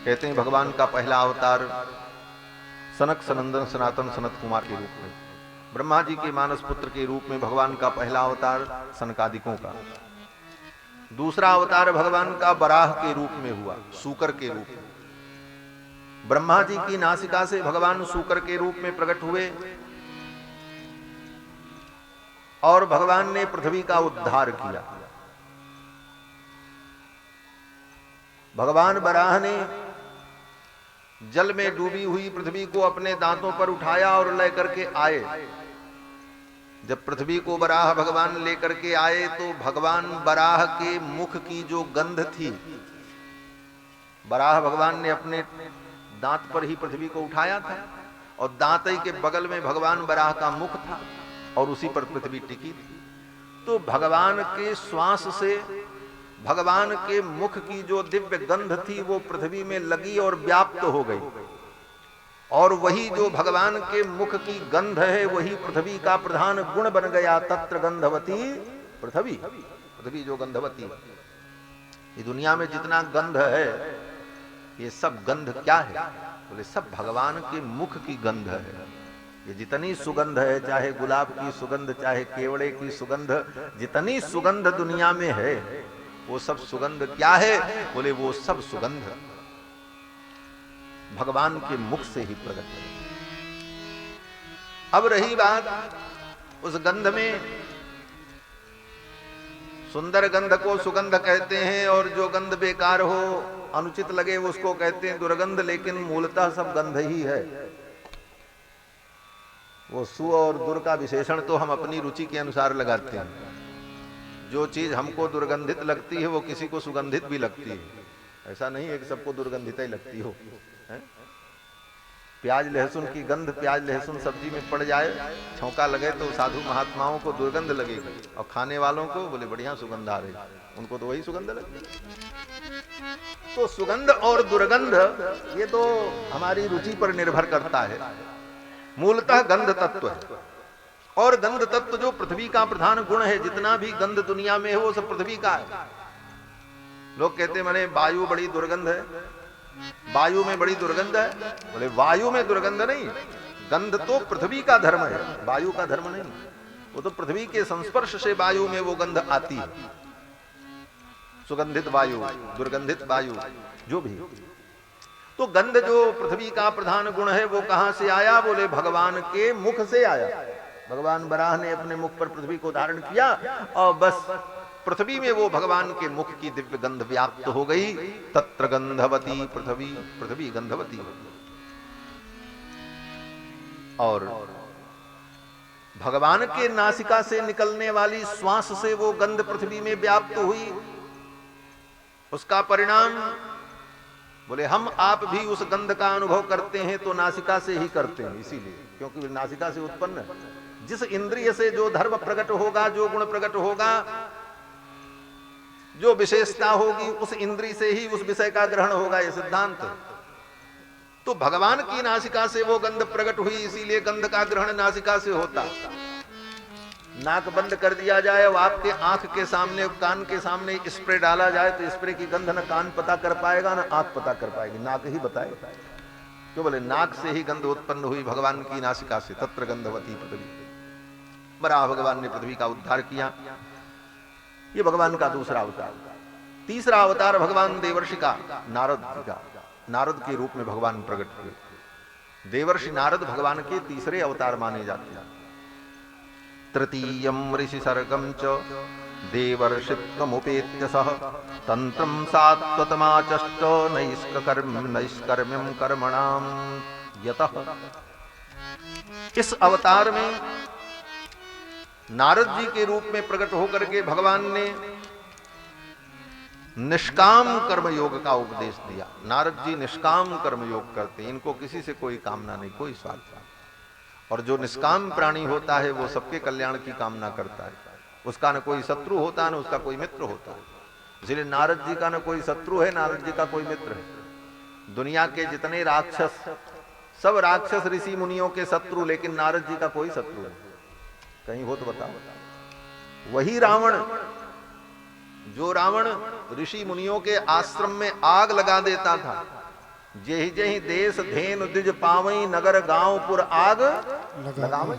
कहते हैं भगवान का पहला अवतार सनक सनंदन सनातन सनत कुमार के रूप में, ब्रह्मा जी के मानस पुत्र के रूप में भगवान का पहला अवतार सनकादिकों का। दूसरा अवतार भगवान का बराह के रूप में हुआ, सूकर के रूप में। ब्रह्मा जी की नासिका से भगवान सूकर के रूप में प्रकट हुए और भगवान ने पृथ्वी का उद्धार किया। भगवान बराह ने जल में डूबी हुई पृथ्वी को अपने दांतों पर उठाया और लेकर के आए। जब पृथ्वी को बराह भगवान लेकर के आए तो भगवान बराह के मुख की जो गंध थी, बराह भगवान ने अपने दांत पर ही पृथ्वी को उठाया था और दांत ही के बगल में भगवान बराह का मुख था और उसी पर पृथ्वी टिकी थी। तो भगवान के श्वास से भगवान के मुख की जो दिव्य गंध थी वो पृथ्वी में लगी और व्याप्त हो गई, और वही जो भगवान के मुख की गंध है वही पृथ्वी का प्रधान गुण बन गया। तत्र गंधवती पृथ्वी, पृथ्वी जो गंधवती है। ये दुनिया में जितना गंध है ये सब गंध क्या है? बोले सब भगवान के मुख की गंध है। ये जितनी सुगंध है, चाहे गुलाब की सुगंध, चाहे केवड़े की सुगंध, जितनी सुगंध दुनिया में है वो सब सुगंध क्या है? बोले वो सब सुगंध भगवान के मुख से ही प्रकट है। अब रही बात उस गंध में, सुंदर गंध को सुगंध कहते हैं और जो गंध बेकार हो, अनुचित लगे उसको कहते हैं दुर्गंध, लेकिन मूलतः सब गंध ही है। वो सु और दुर का विशेषण तो हम अपनी रुचि के अनुसार लगाते हैं। जो चीज हमको दुर्गंधित लगती है वो किसी को सुगंधित भी लगती है। ऐसा नहीं है कि सबको दुर्गंधित ही लगती हो। प्याज लहसुन की गंध, प्याज लहसुन सब्जी में पड़ जाए, छौंका लगे तो साधु महात्माओं को दुर्गंध लगेगी और खाने वालों को बोले बढ़िया सुगंध आ रही, उनको तो वही सुगंध लगती। तो सुगंध और दुर्गंध ये तो हमारी रुचि पर निर्भर करता है। मूलतः गंध तत्व है और गंध तत्व जो पृथ्वी का प्रधान गुण है। जितना भी गंध दुनिया में है वो सब पृथ्वी का है। लोग कहते मैंने वायु बड़ी दुर्गंध है, वायु में बड़ी दुर्गंध है। बोले वायु में दुर्गंध नहीं, गंध तो पृथ्वी का धर्म है, वायु का धर्म नहीं। वो तो पृथ्वी के संस्पर्श से वायु में वो गंध आती है। सुगंधित वायु, दुर्गंधित वायु, जो भी। तो गंध जो पृथ्वी का प्रधान गुण है वो कहां से आया? बोले भगवान के मुख से आया। भगवान बराह ने अपने मुख पर पृथ्वी को धारण किया और बस पृथ्वी में वो भगवान के मुख की दिव्य गंध व्याप्त हो गई। तत्र गंधवती पृथ्वी, पृथ्वी गंधवती हो गई। और भगवान के नासिका से निकलने वाली श्वास से वो गंध पृथ्वी में व्याप्त हुई। उसका परिणाम बोले हम आप भी उस गंध का अनुभव करते हैं तो नासिका से ही करते हैं, इसीलिए क्योंकि नासिका से उत्पन्न है। जिस इंद्रिय से जो धर्म प्रकट होगा, जो गुण प्रकट होगा, जो विशेषता होगी, उस इंद्रिय से ही उस विषय का ग्रहण होगा, यह सिद्धांत। तो भगवान की नासिका से वो गंध प्रकट हुई, इसीलिए गंध का ग्रहण नासिका से होता। नाक बंद कर दिया जाए और आपके आंख के सामने, कान के सामने स्प्रे डाला जाए तो स्प्रे की गंध न कान पता कर पाएगा न आंख पता कर पाएगी, नाक ही बताएगा। क्यों? बोले नाक से ही गंध उत्पन्न हुई भगवान की नासिका से। तत्र गंधवती पृथ्वी। बराह भगवान ने पृथ्वी का उद्धार किया। ये भगवान का दूसरा अवतार। तीसरा अवतार भगवान देवर्षि का, नारद जी का। नारद के रूप में भगवान प्रकट हुए। देवर्षि नारद भगवान के तीसरे अवतार माने जाते हैं। तृतीयं ऋषि सर्गम च देवर्षित्वमुपेत्य सह तंत्रं सात्वतमाचष्ट नैष्कर्म्यं कर्मणां यतः। इस अवतार में नारद जी के रूप में प्रकट होकर के भगवान ने निष्काम कर्म योग का उपदेश दिया। नारद जी निष्काम कर्म योग करते हैं, इनको किसी से कोई कामना नहीं, कोई स्वार्थ नहीं। और जो निष्काम प्राणी होता है वो सबके कल्याण की कामना करता है। उसका न कोई शत्रु होता है न उसका कोई मित्र होता है। इसलिए नारद जी का न कोई शत्रु है, नारद जी का कोई मित्र है। दुनिया के जितने राक्षस, सब राक्षस ऋषि मुनियों के शत्रु, लेकिन नारद जी का कोई शत्रु नहीं। कहीं हो तो बताओ। वही रावण, जो रावण ऋषि मुनियों के आश्रम में आग लगा देता था, जेहि जेहि देश धेनु द्विज पावई, नगर गांवपुर आग लगावई।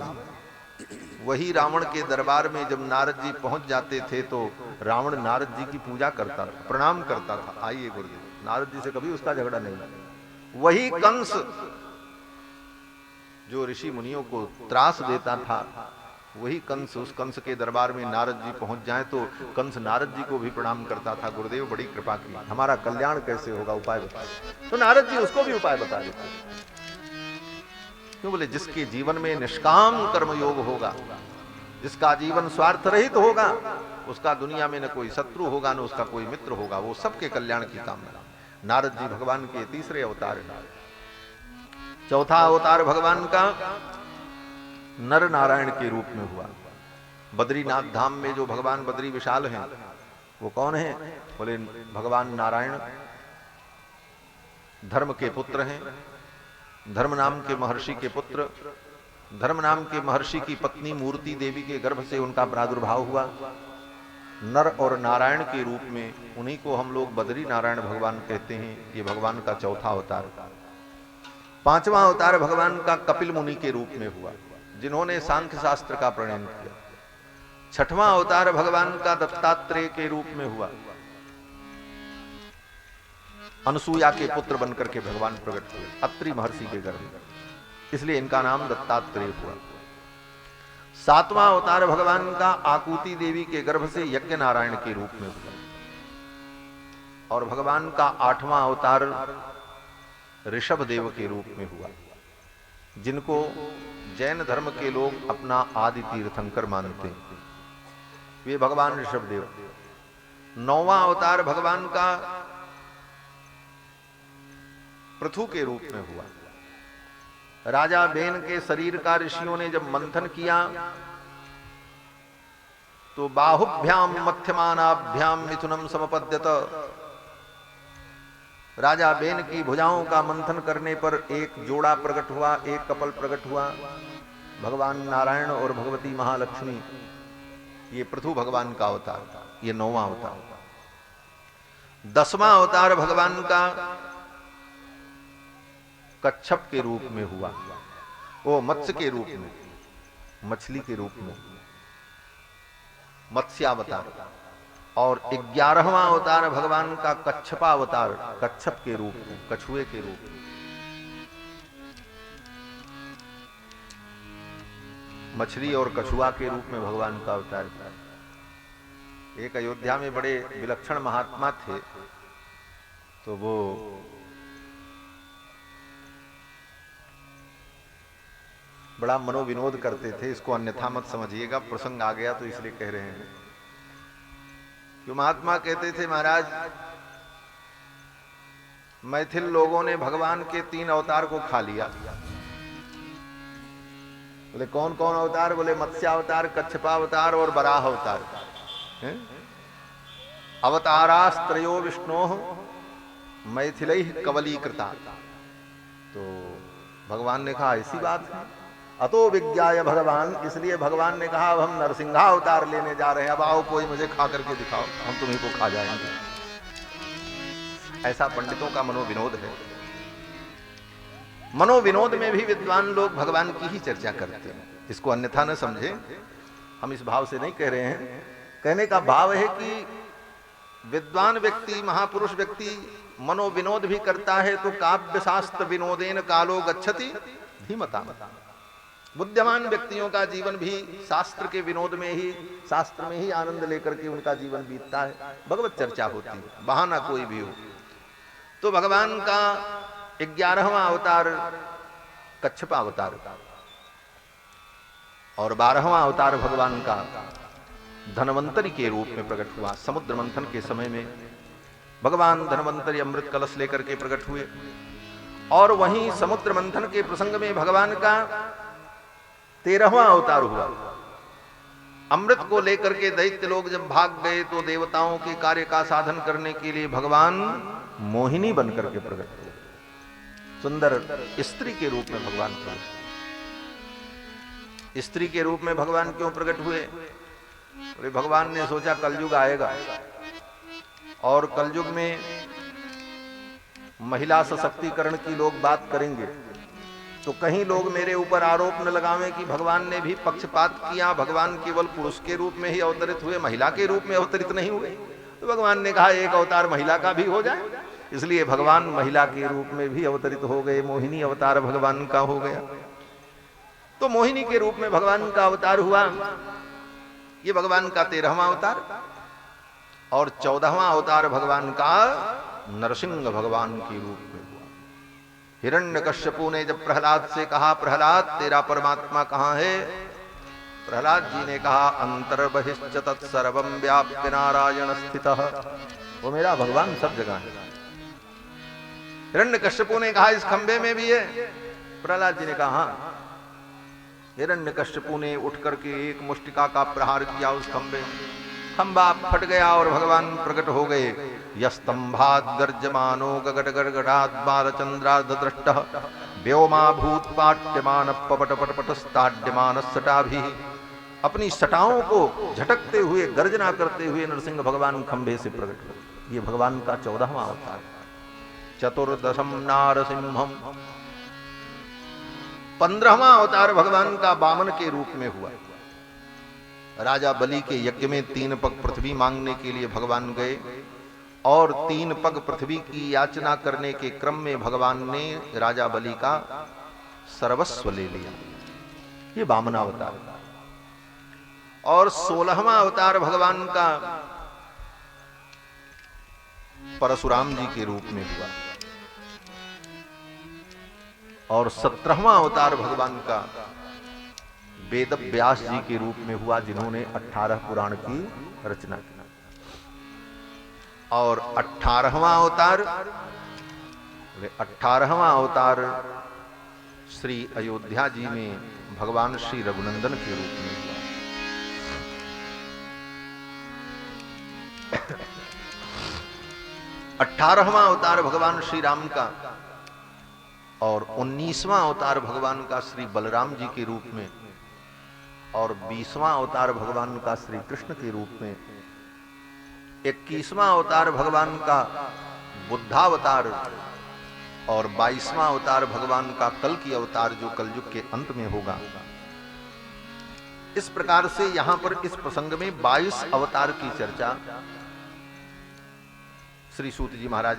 वही रावण के दरबार में जब नारद जी पहुंच जाते थे तो रावण नारद जी की पूजा करता था, प्रणाम करता था। आइए गुरुदेव, नारद जी से कभी उसका झगड़ा नहीं। वही कंस जो ऋषि मुनियों को त्रास देता था, वही कंस, उस कंस के दरबार में नारद जी पहुंच जाए तो कंस नारद जी को भी प्रणाम करता था। गुरुदेव बड़ी कृपा की, हमारा कल्याण कैसे होगा, उपाय बता। तो नारद जी उसको भी उपाय बता देते। क्यों? बोले जिसके जीवन में निष्काम कर्मयोग होगा, जिसका जीवन स्वार्थ रहित होगा, उसका दुनिया में न कोई शत्रु होगा, न उसका कोई मित्र होगा, वो सबके कल्याण की कामना। नारद जी भगवान के तीसरे अवतार हैं। चौथा अवतार भगवान का नर नारायण के रूप में हुआ। बद्रीनाथ धाम में जो भगवान बद्री विशाल हैं, वो कौन है? बोले भगवान नारायण धर्म के पुत्र हैं। धर्म नाम के महर्षि के पुत्र, धर्म नाम के महर्षि की पत्नी मूर्ति देवी के गर्भ से उनका प्रादुर्भाव हुआ। नर और नारायण के रूप में उन्हीं को हम लोग बद्री नारायण भगवान कहते हैं। ये भगवान का चौथा अवतार। पांचवा अवतार भगवान का कपिल मुनि के रूप में हुआ, जिन्होंने सांख्य शास्त्र का प्रणयन किया। छठवां अवतार भगवान का दत्तात्रेय के रूप में हुआ। अनसुया के पुत्र बनकर के भगवान प्रकट हुए अत्रि महर्षि के गर्भ में, इसलिए इनका नाम दत्तात्रेय हुआ। सातवां अवतार भगवान का आकुति देवी के गर्भ से यज्ञ नारायण के रूप में हुआ। और भगवान का आठवां अवतार ऋषभ देव के रूप में हुआ, जिनको जैन धर्म के लोग अपना आदि तीर्थंकर मानते हैं। वे भगवान ऋषभ देव। नौवां अवतार भगवान का पृथु के रूप में हुआ। राजा बेन के शरीर का ऋषियों ने जब मंथन किया तो बाहुभ्याम मध्यमानाभ्याम मिथुनम समपद्यत। राजा बेन की भुजाओं का मंथन करने पर एक जोड़ा प्रकट हुआ, एक कपल प्रकट हुआ। भगवान नारायण और भगवती महालक्ष्मी, ये पृथु भगवान का अवतार, ये नौवां अवतार। 10वां अवतार भगवान का कच्छप के रूप में हुआ, वो मत्स्य के रूप में, मछली के रूप में, मत्स्यावतार। और 11वां अवतार भगवान का कच्छपा अवतार, कच्छप के रूप में, कछुए के रूप में। मछली और कछुआ के रूप में भगवान का अवतार था। एक अयोध्या में बड़े विलक्षण महात्मा थे, तो वो बड़ा मनोविनोद करते थे। इसको अन्यथा मत समझिएगा, प्रसंग आ गया तो इसलिए कह रहे हैं। जो महात्मा कहते थे, महाराज मैथिल लोगों ने भगवान के 3 अवतार को खा लिया। बोले कौन कौन अवतार? बोले मत्स्यावतार, कच्छपावतार और बराह अवतार। अवतारास्त्रयो विष्णो मैथिलैः कवलीकृता। तो भगवान ने कहा ऐसी बात है, अतो विज्ञाय भगवान, इसलिए भगवान ने कहा अब हम नरसिंहा अवतार लेने जा रहे हैं। अब आओ कोई मुझे खा करके दिखाओ, हम तुम्ही को खा जाएंगे। ऐसा पंडितों का मनोविनोद है। मनोविनोद में भी विद्वान लोग भगवान की ही चर्चा करते हैं, इसको अन्यथा न समझे। हम इस भाव से नहीं कह रहे हैं। कहने का भाव है कि विद्वान व्यक्ति, महापुरुष व्यक्ति मनोविनोद भी करता है तो काव्य शास्त्र विनोदेन कालो गच्छति धीमता। बुद्धिमान व्यक्तियों का जीवन भी शास्त्र के विनोद में ही, शास्त्र में ही आनंद लेकर के उनका जीवन बीतता है। भगवत चर्चा होती है, बहाना कोई भी हो। तो भगवान का 11वां अवतार कच्छप अवतार और 12वां अवतार भगवान का धनवंतरी के रूप में प्रकट हुआ। समुद्र मंथन के समय में भगवान धनवंतरी अमृत कलश लेकर के प्रकट हुए। और वहीं समुद्र मंथन के प्रसंग में भगवान का 13वां अवतार हुआ। अमृत को लेकर के दैत्य लोग जब भाग गए तो देवताओं के कार्य का साधन करने के लिए भगवान मोहिनी बनकर के प्रकट हुए। सुंदर स्त्री के रूप में भगवान प्रकट। स्त्री के रूप में भगवान क्यों प्रकट हुए? बोले भगवान ने सोचा कलयुग आएगा और कलयुग में महिला सशक्तिकरण की लोग बात करेंगे तो कहीं लोग मेरे ऊपर आरोप न लगावें कि भगवान ने भी पक्षपात किया, भगवान केवल पुरुष के रूप में ही अवतरित हुए, महिला के रूप में अवतरित नहीं हुए। तो भगवान ने कहा एक अवतार महिला का भी हो जाए, इसलिए भगवान महिला के रूप में भी अवतरित हो गए, मोहिनी अवतार भगवान का हो गया। तो मोहिनी के रूप में भगवान का अवतार हुआ, ये भगवान का 13वां अवतार। और 14वां अवतार भगवान का नरसिंह भगवान के रूप में हुआ। हिरण्यकश्यपु ने जब प्रहलाद से कहा, प्रहलाद तेरा परमात्मा कहां है? प्रहलाद जी ने कहा, अंतर्बहिश्च तत्सर्वं व्याप्य नारायण स्थितः। वो मेरा भगवान सब जगह है। हिरण्यकश्यपु ने कहा इस खंबे में भी है? प्रहलाद जी ने कहा हाँ। हिरण्यकश्यपु ने उठ करके एक मुष्टिका का प्रहार किया उस खंबे, खंबा फट गया और भगवान प्रकट हो गए। यस्तंभाद गर्जमानो गगट गड़गड़ाद बालचंद्रार्ध दृष्टः व्योमा भूत पाट्यमान पपट पटपट स्ताड्यमान सटाभि। अपनी सटाओं को झटकते हुए गर्जना करते हुए नरसिंह भगवान खंबे से प्रकट हुए। ये भगवान का 14वां अवतार। चतुर्दशम नारसिंहम। 15वां अवतार भगवान का वामन के रूप में हुआ। राजा बलि के यज्ञ में 3 पग पृथ्वी मांगने के लिए भगवान गए और 3 पग पृथ्वी की याचना करने के क्रम में भगवान ने राजा बलि का सर्वस्व ले लिया। ये वामन अवतार। और 16वां अवतार भगवान का परशुराम जी के रूप में हुआ। और 17वां अवतार भगवान का वेद व्यास जी के रूप में हुआ, जिन्होंने 18 पुराण की रचना की। और 18वां अवतार श्री अयोध्या जी में भगवान श्री रघुनंदन के रूप में हुआ। 18वां अवतार भगवान श्री राम का और 19वां अवतार भगवान का श्री बलराम जी के रूप में और 20वां अवतार भगवान का श्री कृष्ण के रूप में, 21वां अवतार भगवान का बुद्धावतार और 22वां अवतार भगवान का कल की अवतार जो कलयुग के अंत में होगा। इस प्रकार से यहां पर इस प्रसंग में 22 अवतार की चर्चा श्री सूत जी महाराज